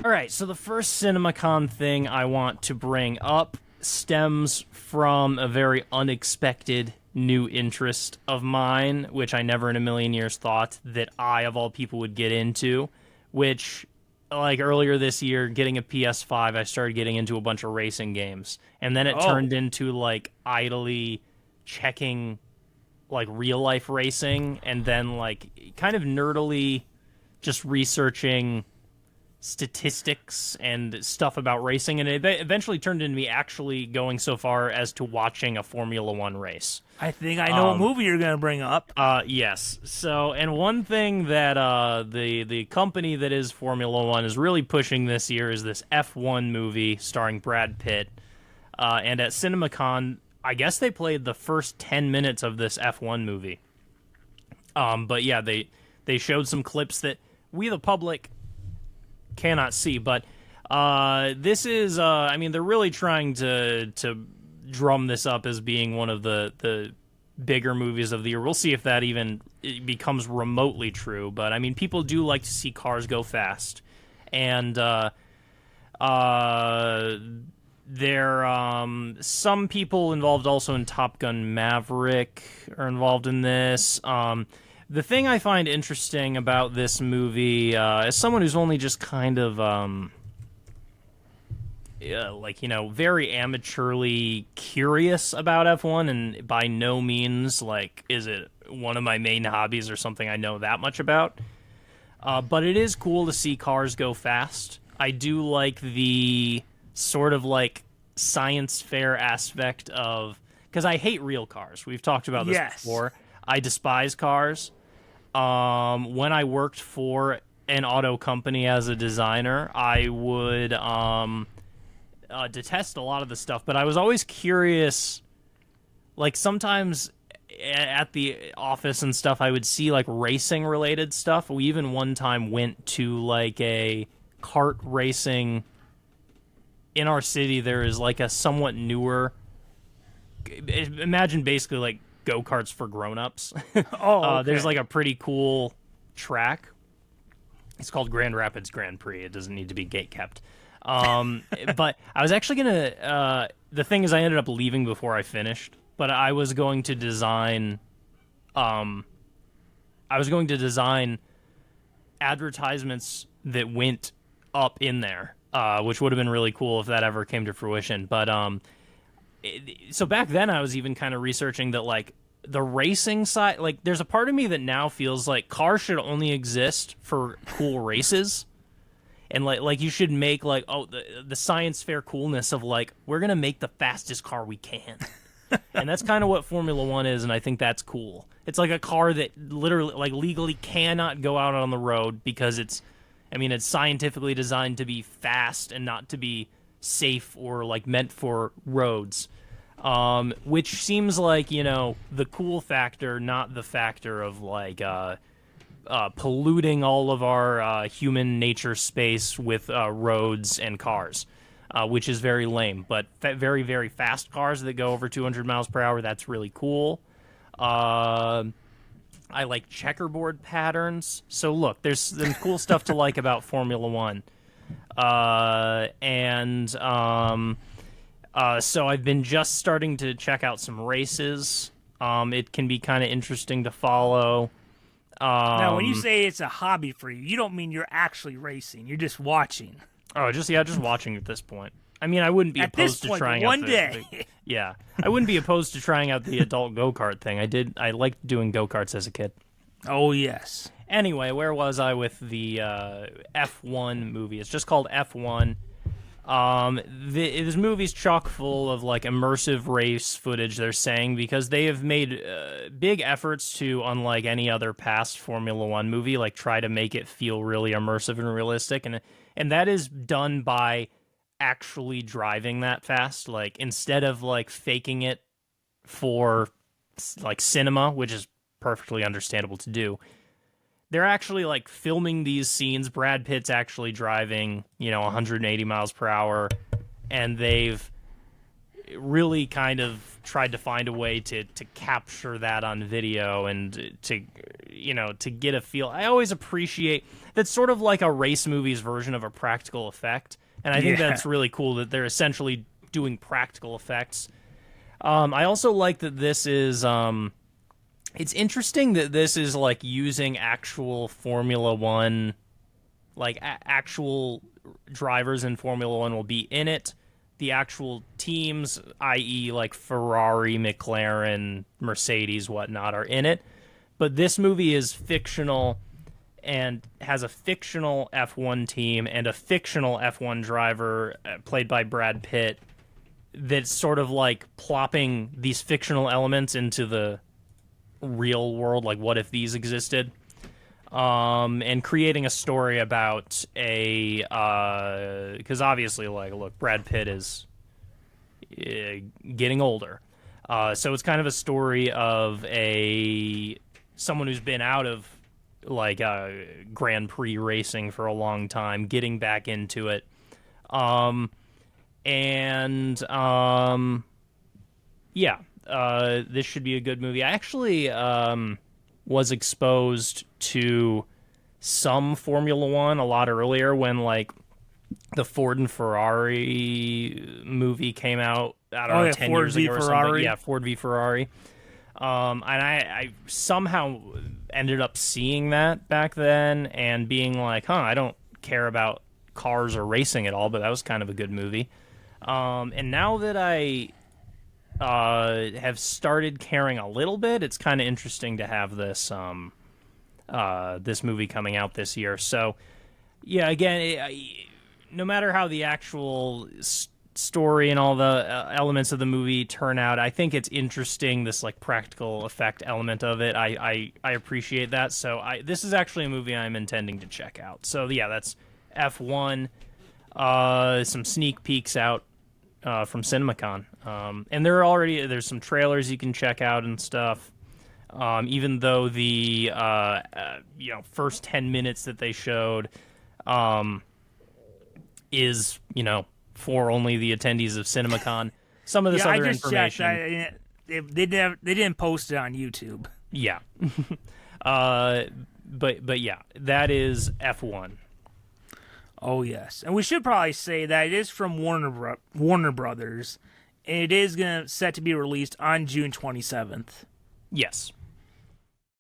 All right, so the first CinemaCon thing I want to bring up stems from a very unexpected new interest of mine, which I never in a million years thought that I, of all people, would get into, which, like, earlier this year, getting a PS5, I started getting into a bunch of racing games, and then it Oh, turned into, like, idly checking, like, real-life racing, and then, like, kind of nerdily just researching statistics and stuff about racing, and it eventually turned into me actually going so far as to watching a Formula One race. I think I know what movie you're going to bring up. Yes. So, and one thing that the company that is Formula One is really pushing this year is this F1 movie starring Brad Pitt. And at CinemaCon, I guess they played the first 10 minutes of this F1 movie. But yeah, they showed some clips that we, the public, cannot see, but this is I mean, they're really trying to drum this up as being one of the bigger movies of the year. We'll see if that even becomes remotely true, but I mean, people do like to see cars go fast, and there some people involved also in Top Gun Maverick are involved in this. The thing I find interesting about this movie, as someone who's only just kind of, like, you know, very amateurly curious about F1, and by no means, like, is it one of my main hobbies or something I know that much about. But it is cool to see cars go fast. I do like the sort of, like, science fair aspect of... Because I hate real cars. We've talked about this before. I despise cars. When I worked for an auto company as a designer, I would detest a lot of the stuff, but I was always curious. Like, sometimes at the office and stuff, I would see, like, racing related stuff. We even one time went to, like, a kart racing in our city. There is, like, a somewhat newer, imagine basically like go-karts for grown-ups. Oh, okay. There's like a pretty cool track. It's called Grand Rapids Grand Prix. It doesn't need to be gate kept. But I was actually gonna. The thing is, I ended up leaving before I finished. But I was going to design. I was going to design advertisements that went up in there, which would have been really cool if that ever came to fruition. But so back then I was even kind of researching that, like, the racing side, like, there's a part of me that now feels like cars should only exist for cool races, and like you should make, like, the science fair coolness of, like, we're gonna make the fastest car we can. And that's kind of what Formula One is, and I think that's cool. It's like a car that literally, like, legally cannot go out on the road because it's scientifically designed to be fast and not to be safe or, like, meant for roads, which seems like, you know, the cool factor, not the factor of, like, polluting all of our human nature space with roads and cars, which is very lame. But very, very fast cars that go over 200 miles per hour, that's really cool. I like checkerboard patterns. So look, there's some cool stuff to like about Formula One. So I've been just starting to check out some races. It can be kind of interesting to follow. Now, when you say it's a hobby for you, you don't mean you're actually racing. You're just watching. Oh, just watching at this point. I mean, I wouldn't be At this opposed to point, trying one out day. yeah, I wouldn't be opposed to trying out the adult go-kart thing. I liked doing go-karts as a kid. Oh, yes. Anyway, where was I with the F1 movie? It's just called F1. This movie's chock full of, like, immersive race footage, they're saying, because they have made big efforts to, unlike any other past Formula One movie, like, try to make it feel really immersive and realistic, and that is done by actually driving that fast. Like, instead of, like, faking it for, like, cinema, which is perfectly understandable to do, they're actually, like, filming these scenes. Brad Pitt's actually driving, 180 miles per hour, and they've really kind of tried to find a way to capture that on video and to, to get a feel. I always appreciate that's sort of like a race movie's version of a practical effect, and I think that's really cool that they're essentially doing practical effects. I also like that this is. It's interesting that this is like using actual Formula One, like actual drivers in Formula One will be in it. The actual teams, i.e., like Ferrari, McLaren, Mercedes, whatnot, are in it. But this movie is fictional and has a fictional F1 team and a fictional F1 driver played by Brad Pitt that's sort of like plopping these fictional elements into the real world, like what if these existed, and creating a story about because obviously, like, look, Brad Pitt is getting older, so it's kind of a story of someone who's been out of like Grand Prix racing for a long time, getting back into it, this should be a good movie. I actually was exposed to some Formula One a lot earlier when, like, the Ford and Ferrari movie came out, I don't know, 10 years ago or something. Yeah, Ford v Ferrari. And I somehow ended up seeing that back then and being like, I don't care about cars or racing at all, but that was kind of a good movie. And now that I have started caring a little bit, it's kind of interesting to have this this movie coming out this year. So, yeah, again, no matter how the actual story and all the elements of the movie turn out, I think it's interesting, this like practical effect element of it. I appreciate that. So this is actually a movie I'm intending to check out. So yeah, that's F1. Some sneak peeks out from CinemaCon, and there's some trailers you can check out and stuff. Even though the first 10 minutes that they showed is for only the attendees of CinemaCon. Some of this other information. They didn't post it on YouTube. Yeah, but yeah, that is F1. Oh yes, and we should probably say that it is from Warner Brothers, and it is set to be released on June 27th. Yes.